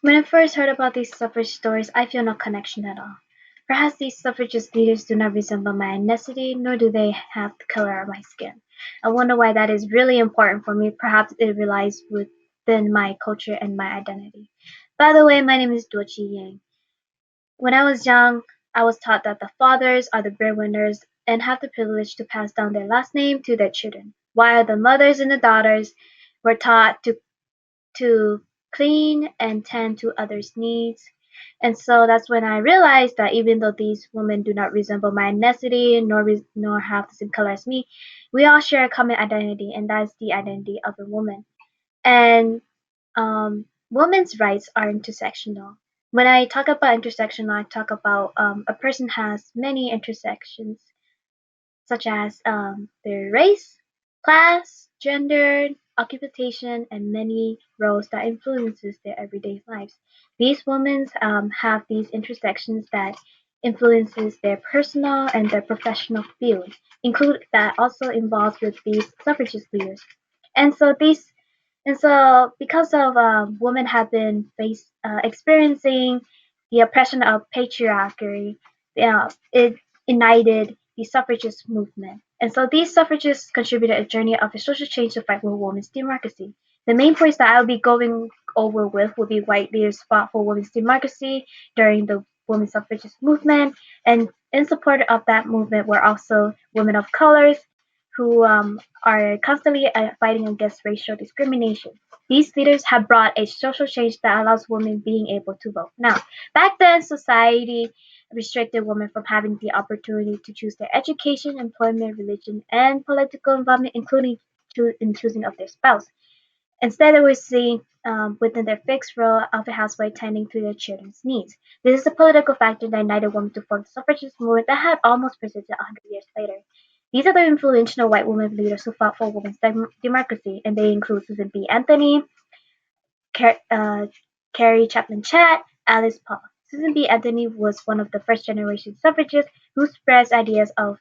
When I first heard about these suffrage stories, I feel no connection at all. Perhaps these suffragist leaders do not resemble my ethnicity, nor do they have the color of my skin. I wonder why that is really important for me. Perhaps it relies within my culture and my identity. By the way, my name is Douachi Yang. When I was young, I was taught that the fathers are the breadwinners and have the privilege to pass down their last name to their children, while the mothers and the daughters were taught to clean and tend to others' needs. And so that's when I realized that even though these women do not resemble my ethnicity nor have the same color as me, we all share a common identity, and that is the identity of a woman. And women's rights are intersectional. When I talk about intersectional, I talk about a person has many intersections such as their race, class, gender, occupation, and many roles that influences their everyday lives. These women have these intersections that influences their personal and their professional field, include that also involves with these suffragist leaders. And so these and so because of women have been experiencing the oppression of patriarchy, it ignited the suffragist movement. And so these suffragists contributed a journey of a social change to fight for women's democracy. The main points that I'll be going over with will be white leaders fought for women's democracy during the women's suffragist movement, and in support of that movement were also women of colors who are constantly fighting against racial discrimination. These leaders have brought a social change that allows women being able to vote. Now, back then, society restricted women from having the opportunity to choose their education, employment, religion, and political involvement, including in choosing of their spouse. Instead, they were seen within their fixed role of a housewife tending to their children's needs. This is a political factor that united women to form the suffragist movement that had almost persisted 100 years later. These are the influential white women leaders who fought for women's democracy, and they include Susan B. Anthony, Carrie Chaplin Chatt, Alice Paul. Susan B. Anthony was one of the first generation suffragists who spread ideas of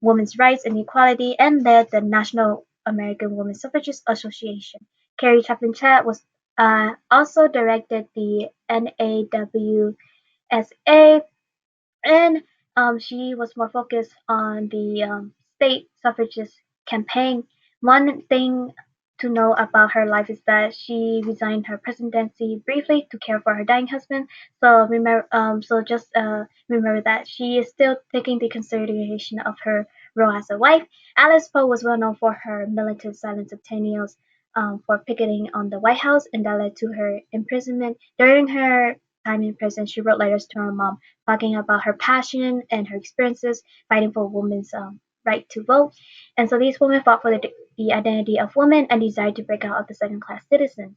women's rights and equality and led the National American Women Suffragist Association. Carrie Chaplin Chatt was also directed the NAWSA, and she was more focused on the state suffragist campaign. One thing to know about her life is that she resigned her presidency briefly to care for her dying husband. So remember that she is still taking the consideration of her role as a wife. Alice Poe was well known for her militant silence of 10 years for picketing on the White House, and that led to her imprisonment. During her time in prison, she wrote letters to her mom talking about her passion and her experiences fighting for women's right to vote. And so these women fought for the identity of women and desired to break out of the second-class citizens.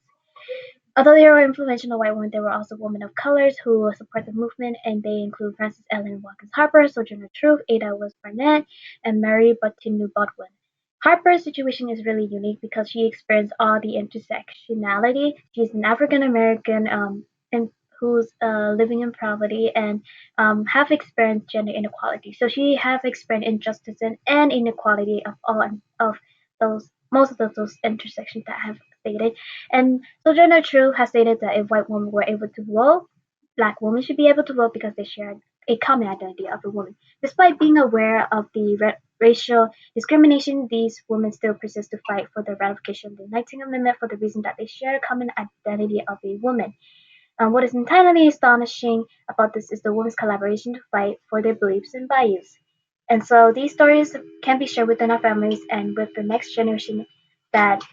Although they were influential white women, there were also women of colors who support the movement, and they include Frances Ellen Watkins Harper, Sojourner Truth, Ada West Barnett, and Mary Bottineau Baldwin. Harper's situation is really unique because she experienced all the intersectionality. She's an African American and who's living in poverty and have experienced gender inequality. So she have experienced injustice and inequality of all of those most of those intersections that I have stated. And Sojourner Truth has stated that if white women were able to vote, black women should be able to vote because they share a common identity of a woman. Despite being aware of the racial discrimination, these women still persist to fight for the ratification of the 19th Amendment for the reason that they share a common identity of a woman. What is entirely astonishing about this is the women's collaboration to fight for their beliefs and values. And so these stories can be shared within our families and with the next generation that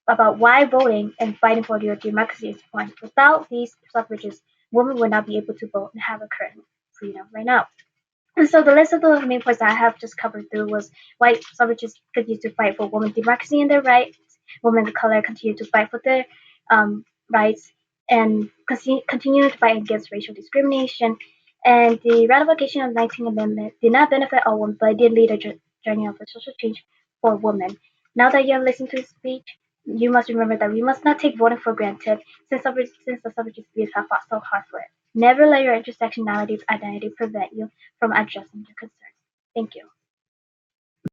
about why voting and fighting for your democracy is important. Without these suffragists, women would not be able to vote and have a current freedom right now. And so the list of the main points that I have just covered through was white suffragists continue to fight for women's democracy and their rights. Women of color continue to fight for their rights and continue to fight against racial discrimination. And the ratification of the 19th Amendment did not benefit all women, but it did lead a journey of a social change for women. Now that you have listened to his speech, you must remember that we must not take voting for granted since the suffragist leaders have fought so hard for it. Never let your intersectionality's identity prevent you from addressing your concerns. Thank you.